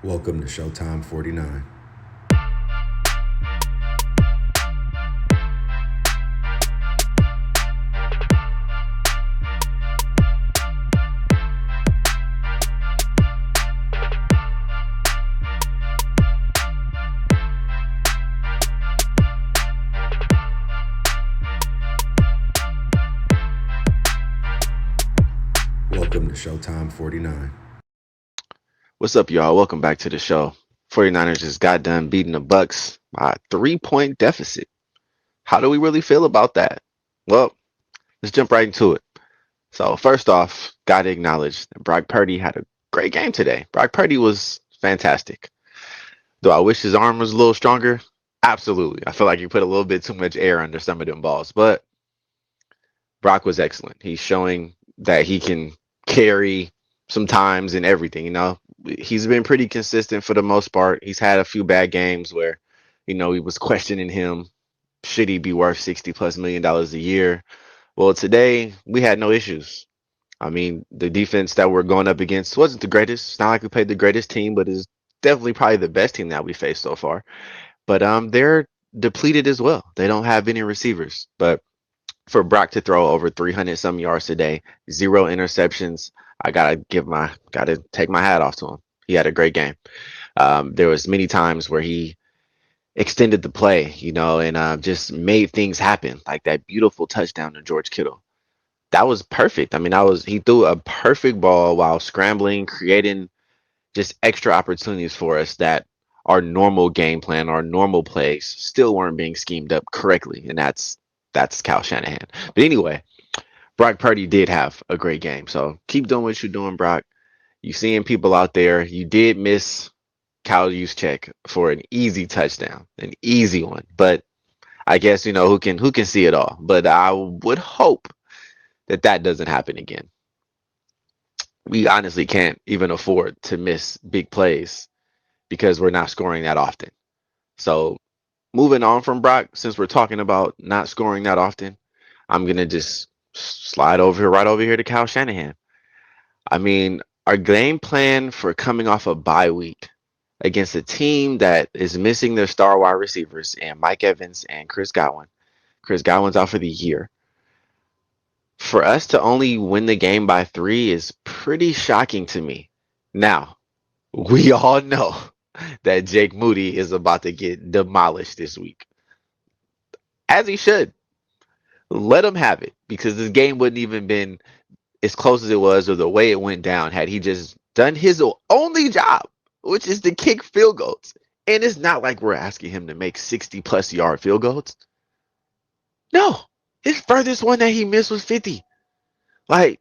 Welcome to Showtime 49. Welcome to Showtime 49. What's up, y'all? Welcome back to the show. 49ers just got done beating the Bucs by a 3-point deficit. How do we really feel about that? Well, let's jump right into it. So, first off, gotta acknowledge that Brock Purdy had a great game today. Brock Purdy was fantastic. Do I wish his arm was a little stronger? Absolutely. I feel like he put a little bit too much air under some of them balls, but Brock was excellent. He's showing that he can carry sometimes and everything. He's been pretty consistent for the most part. He's had a few bad games where, he was questioning him. Should he be worth 60 plus $1 million a year? Well, today we had no issues. I mean, the defense that we're going up against wasn't the greatest. It's not like we played the greatest team, but is definitely probably the best team that we faced so far. But they're depleted as well. They don't have any receivers. But for Brock to throw over 300 some yards today, zero interceptions, gotta take my hat off to him. He had a great game. There was many times where he extended the play, and just made things happen, like that beautiful touchdown to George Kittle. That was perfect. I mean, he threw a perfect ball while scrambling, creating just extra opportunities for us that our normal game plan, our normal plays still weren't being schemed up correctly, and that's Kyle Shanahan. But anyway, Brock Purdy did have a great game, so keep doing what you're doing, Brock. You seeing people out there. You did miss Kyle Juszczyk for an easy touchdown, an easy one. But I guess who can see it all. But I would hope that doesn't happen again. We honestly can't even afford to miss big plays because we're not scoring that often. So moving on from Brock, since we're talking about not scoring that often, I'm gonna just slide over here, right over here to Kyle Shanahan. I mean, our game plan for coming off a bye week against a team that is missing their star wide receivers and Mike Evans and Chris Godwin. Chris Godwin's out for the year. For us to only win the game by 3 is pretty shocking to me. Now, we all know that Jake Moody is about to get demolished this week, as he should. Let him have it because this game wouldn't even been as close as it was or the way it went down had he just done his only job, which is to kick field goals. And it's not like we're asking him to make 60 plus yard field goals. No, his furthest one that he missed was 50. Like,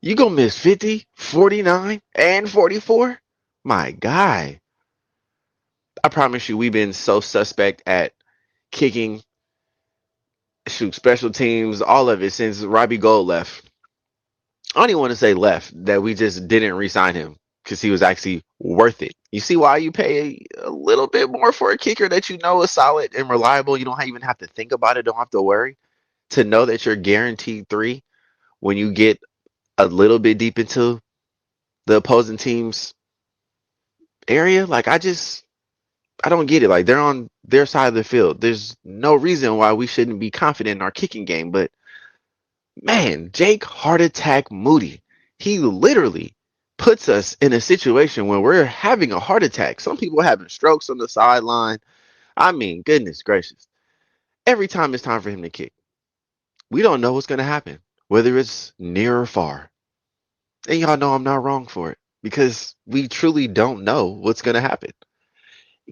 you gonna miss 50, 49, and 44? My guy. I promise you, we've been so suspect at kicking, special teams, all of it since Robbie Gold left. I don't even want to say left, that we just didn't re-sign him because he was actually worth it. You see why you pay a little bit more for a kicker that you know is solid and reliable? You don't even have to think about it, don't have to worry. To know that you're guaranteed 3 when you get a little bit deep into the opposing team's area, like I don't get it. Like, they're on their side of the field. There's no reason why we shouldn't be confident in our kicking game, but man, Jake Heart Attack Moody, he literally puts us in a situation where we're having a heart attack. Some people are having strokes on the sideline. I mean, goodness gracious. Every time it's time for him to kick, we don't know what's going to happen, whether it's near or far. And y'all know I'm not wrong for it because we truly don't know what's going to happen.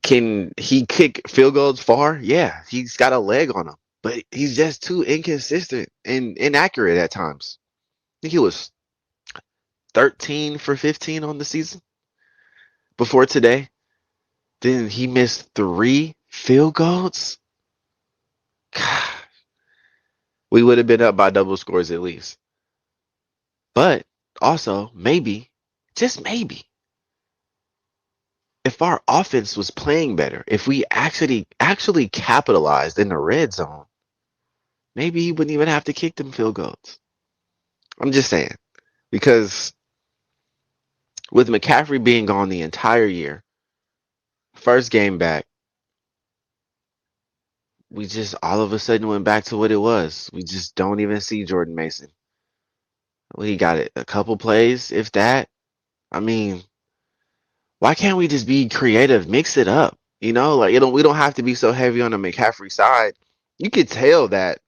Can he kick field goals far? Yeah, he's got a leg on him, but he's just too inconsistent and inaccurate at times. I think he was 13 for 15 on the season before today. Then he missed 3 field goals. God, we would have been up by double scores at least. But also, maybe, just maybe, if our offense was playing better, if we actually capitalized in the red zone, maybe he wouldn't even have to kick them field goals. I'm just saying, because With McCaffrey being gone the entire year, first game back, we just all of a sudden went back to what it was. We just don't even see Jordan Mason. We got it a couple plays, if that. I mean, why can't we just be creative, mix it up? Like we don't have to be so heavy on the McCaffrey side. You could tell that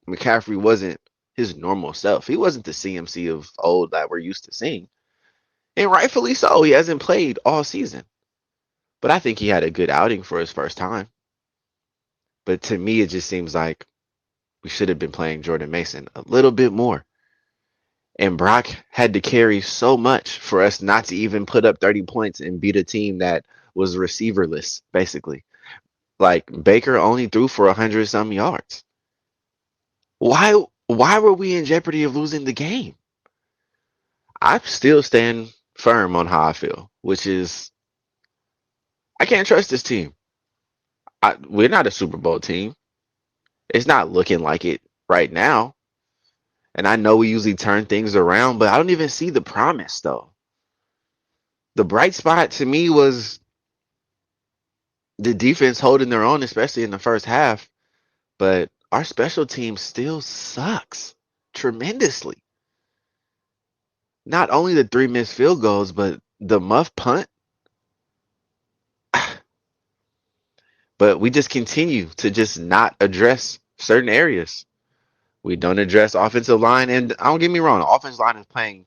McCaffrey wasn't his normal self. He wasn't the CMC of old that we're used to seeing. And rightfully so. He hasn't played all season. But I think he had a good outing for his first time. But to me, it just seems like we should have been playing Jordan Mason a little bit more. And Brock had to carry so much for us not to even put up 30 points and beat a team that was receiverless, basically. Like Baker only threw for 100 some yards. Why were we in jeopardy of losing the game? I still stand firm on how I feel, which is I can't trust this team. We're not a Super Bowl team. It's not looking like it right now. And I know we usually turn things around, but I don't even see the promise though. The bright spot to me was the defense holding their own, especially in the first half. But our special team still sucks tremendously. Not only the 3 missed field goals, but the muff punt. But we just continue to just not address certain areas. We don't address offensive line, and don't get me wrong, the offensive line is playing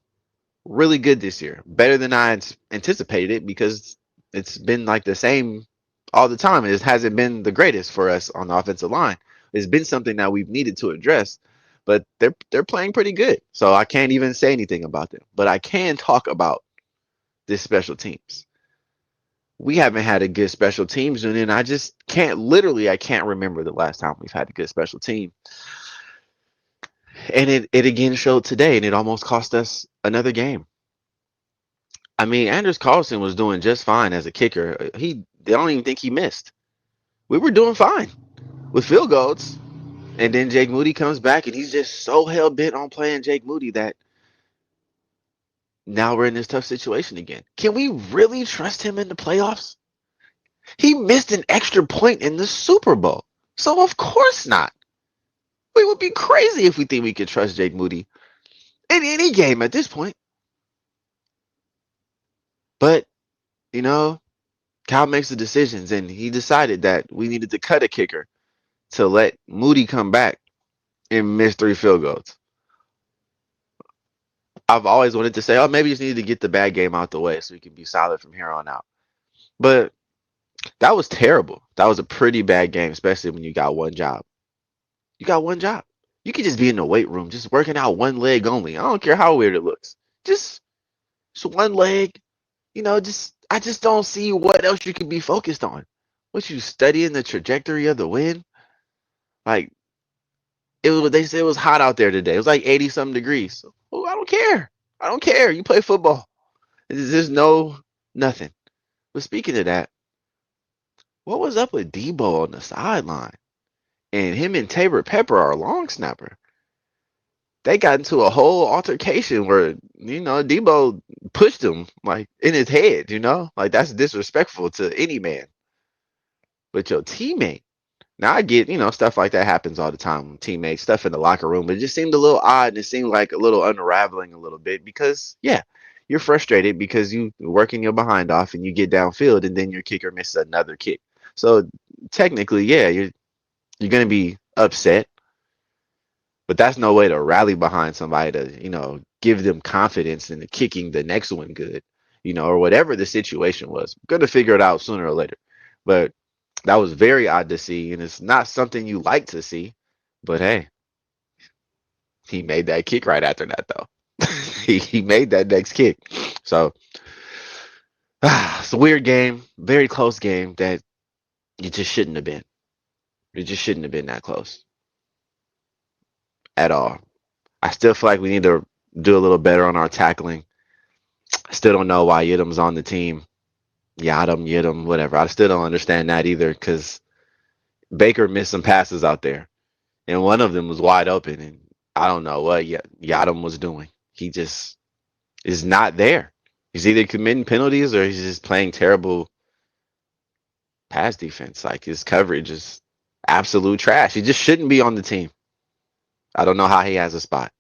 really good this year, better than I anticipated it because it's been like the same all the time. It hasn't been the greatest for us on the offensive line. It's been something that we've needed to address, but they're playing pretty good. So I can't even say anything about them, but I can talk about this special teams. We haven't had a good special teams unit, and I can't remember the last time we've had a good special team. And it again showed today, and it almost cost us another game. I mean, Anders Carlson was doing just fine as a kicker. They don't even think he missed. We were doing fine with field goals. And then Jake Moody comes back, and he's just so hell bent on playing Jake Moody that now we're in this tough situation again. Can we really trust him in the playoffs? He missed an extra point in the Super Bowl. So of course not. We would be crazy if we think we could trust Jake Moody in any game at this point. But, Cal makes the decisions, and he decided that we needed to cut a kicker to let Moody come back and miss 3 field goals. I've always wanted to say, oh, maybe you just need to get the bad game out the way so we can be solid from here on out. But that was terrible. That was a pretty bad game, especially when you got one job. You got one job. You could just be in the weight room, just working out one leg only. I don't care how weird it looks. Just one leg. I just don't see what else you could be focused on. What you studying the trajectory of the wind? Like they said it was hot out there today. It was like 80 something degrees. Well, I don't care. I don't care. You play football. There's nothing. But speaking of that, what was up with Debo on the sideline? And him and Tabor Pepper, our long snapper, they got into a whole altercation where, Debo pushed him like in his head, like that's disrespectful to any man. But your teammate, now I get, stuff like that happens all the time, teammates, stuff in the locker room, but it just seemed a little odd and it seemed like a little unraveling a little bit because, yeah, you're frustrated because you working your behind off and you get downfield and then your kicker misses another kick. So technically, yeah, you're going to be upset, but that's no way to rally behind somebody to, give them confidence in the kicking the next one good, or whatever the situation was. We're going to figure it out sooner or later. But that was very odd to see, and it's not something you like to see. But hey, he made that kick right after that, though. he made that next kick. So it's a weird game, very close game that you just shouldn't have been. It just shouldn't have been that close at all. I still feel like we need to do a little better on our tackling. I still don't know why Yidam's on the team. Yidam, whatever. I still don't understand that either because Baker missed some passes out there, and one of them was wide open, and I don't know what Yadam was doing. He just is not there. He's either committing penalties or he's just playing terrible pass defense. Like his coverage is absolute trash. He just shouldn't be on the team. I don't know how he has a spot.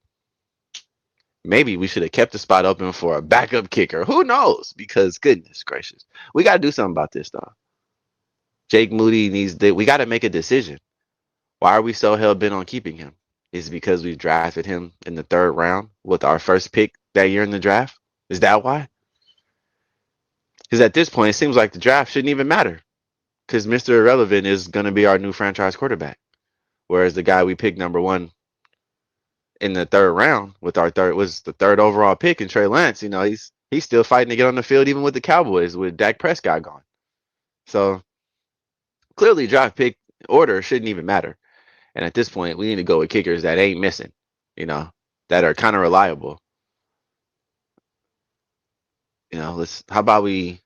Maybe we should have kept the spot open for a backup kicker. Who knows? Because goodness gracious, we got to do something about this, though. Jake Moody we got to make a decision. Why are we so hell bent on keeping him? Is it because we drafted him in the third round with our first pick that year in the draft? Is that why? Because at this point, it seems like the draft shouldn't even matter. Because Mr. Irrelevant is going to be our new franchise quarterback. Whereas the guy we picked number one in the third round with our third was the third overall pick in Trey Lance. You know, he's still fighting to get on the field even with the Cowboys with Dak Prescott gone. So clearly draft pick order shouldn't even matter. And at this point, we need to go with kickers that ain't missing, that are kind of reliable. How about we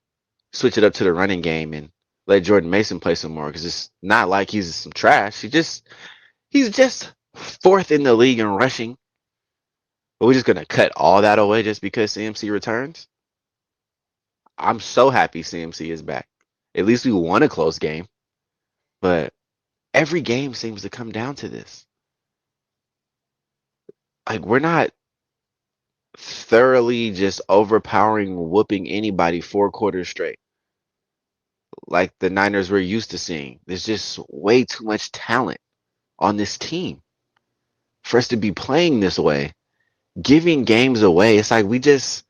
switch it up to the running game and let Jordan Mason play some more? Because it's not like he's some trash. He's just fourth in the league in rushing. But we're just gonna cut all that away just because CMC returns. I'm so happy CMC is back. At least we won a close game. But every game seems to come down to this. Like, we're not thoroughly just overpowering, whooping anybody 4 quarters straight like the Niners we're used to seeing. There's just way too much talent on this team for us to be playing this way, giving games away. It's like we just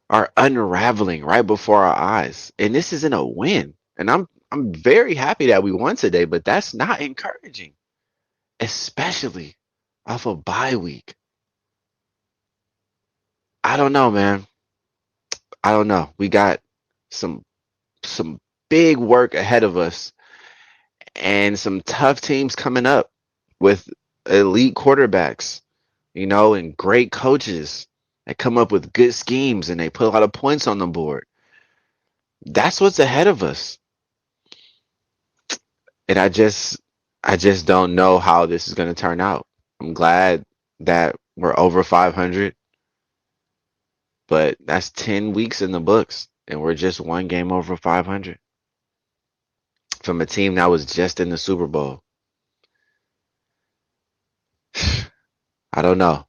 are unraveling right before our eyes. And this isn't a win. And I'm very happy that we won today, but that's not encouraging, especially off a bye week. I don't know, man. I don't know. We got some big work ahead of us and some tough teams coming up with elite quarterbacks, and great coaches that come up with good schemes and they put a lot of points on the board. That's what's ahead of us. And I just don't know how this is going to turn out. I'm glad that we're over 500, but that's 10 weeks in the books and we're just one game over 500 from a team that was just in the Super Bowl. I don't know.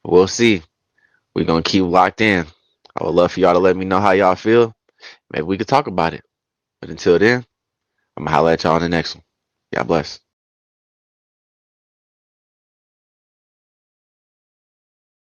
We'll see. We're going to keep locked in. I would love for y'all to let me know how y'all feel. Maybe we could talk about it. But until then, I'm going to holler at y'all on the next one. God bless.